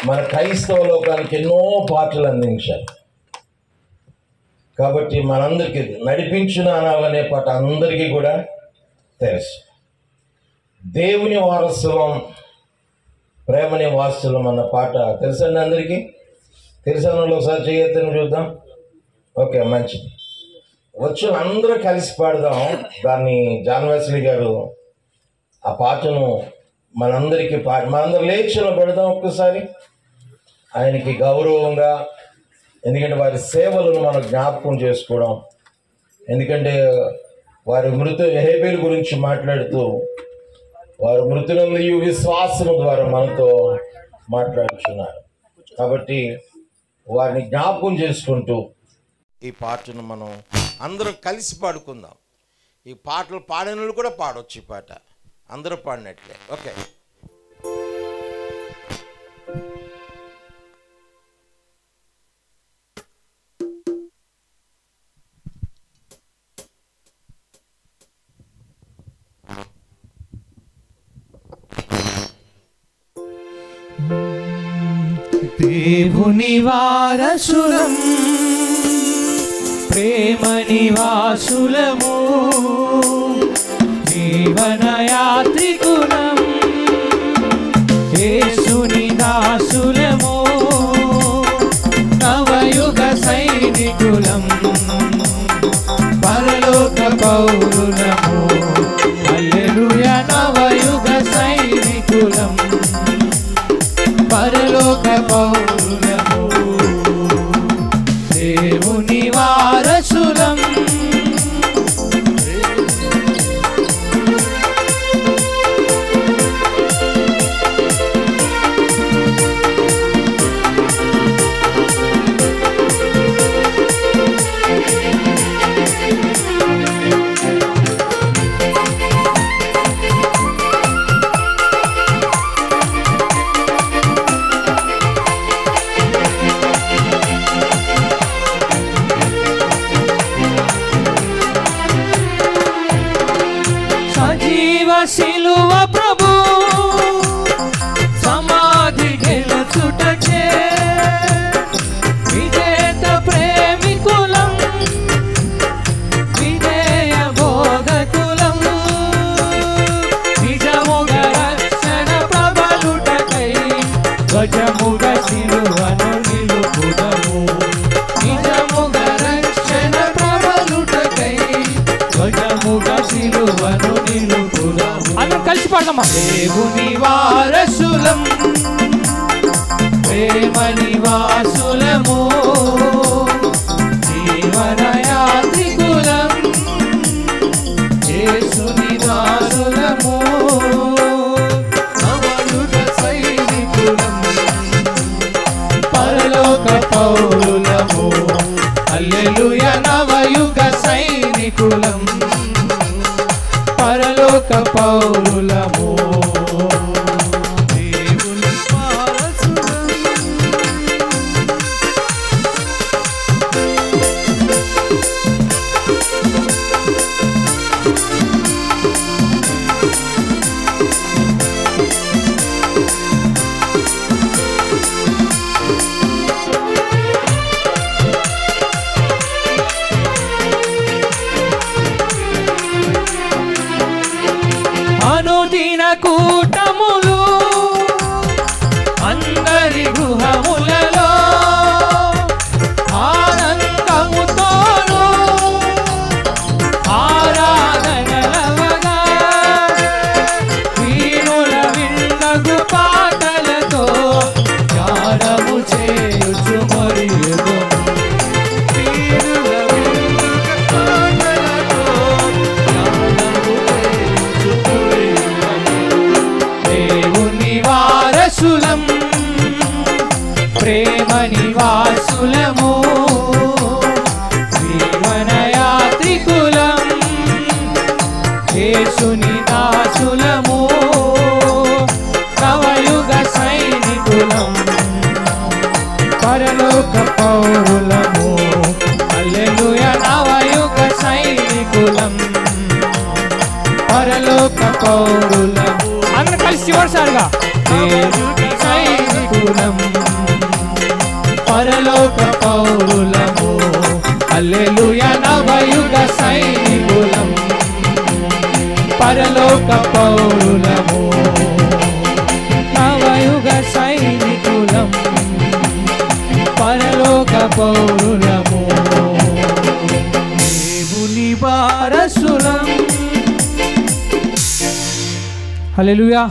మన క్రైస్తవ లోకానికి ఎన్నో పాటలు అందించారు. కాబట్టి మనందరికీ నడిపించిన అనాలనే పాట అందరికీ కూడా తెలుసు. దేవుని వారసులం ప్రేమని వారసులం అన్న పాట తెలుసండి అందరికీ? తెలిసిన వాళ్ళు ఒకసారి చేయొద్దని చూద్దాం. ఓకే, మంచిది. వచ్చిన అందరూ కలిసి పాడదాం. దాన్ని జాన్ వెస్లీ గారు ఆ పాటను మనందరికీ మనందరూ లేచిన పెడదాం ఒక్కసారి, ఆయనకి గౌరవంగా. ఎందుకంటే వారి సేవలను మనం జ్ఞాపకం చేసుకోవడం. ఎందుకంటే వారి హేబేలు గురించి మాట్లాడుతూ వారు మృతులందు విశ్వాసము ద్వారా మనతో మాట్లాడుతున్నారు. కాబట్టి వారిని జ్ఞాపకం చేసుకుంటూ ఈ పాటను మనం అందరం కలిసి పాడుకుందాం. ఈ పాటలు పాడిన వాళ్ళు కూడా పాడవచ్చు. ఈ పాట అందరూ పాడినట్లే. ఓకే. దేవుని వారసులం ప్రేమ నివాసులము జీవన యాత్రికులం యేసుని దాసులము నవయుగ సైనికులం పరలోక పౌరులము హల్లెలూయా నవయుగ సైనికులం పరలోక పౌరులము దేవుని వారసులం సిలువ ప్రభు సమాధి గెలుచుటచే విజేత ప్రేమికులం విజయ బోధకులం నిజముగ రక్షణ ప్రబలుటకై గజముగ సిలువను నిలుపుదము నిజముగ రక్షణ ప్రబలుటకై గజముగ సిలువను నిలుపుదము. అందరం కలిసి పాడదామా? దేవుని వారసులం ప్రేమ నివాసులము జీవన యాత్రికులం యేసుని దాసులము నవయుగ సైనికులం పరలోక పౌరులము హల్లెలూయా నవయుగ సైనికులం పరలోక పౌరులము దేవుని వారసులం. అనుదిన కూటములు అందరి గృహములలో ఆనందముతోను ఆరాధనలవగా వీరుల విందగు పాటలతో ధ్యానము చేయుచు మరియును వీరుల విందగు పాటలతో ధ్యానము చేయుచు దేవుని వారసులం ప్రేమ నివాసులము జీవన యాత్రికులం యేసుని దాసులము నవయుగ సైనికులం పరలోక పౌరులము హల్లెలూయా నవయుగ సైనికులం పరలోక పౌరులము. అందరం కలిసి చివరిసారిగా దేవుని సైనికులం సైనికులం పరలోక పౌరులము హల్లెలూయా నవయుగ సైనికులం పరలోక పౌరులము నవయుగ సైనికులం పరలోక పౌరులము దేవుని వారసులం హల్లెలూయా.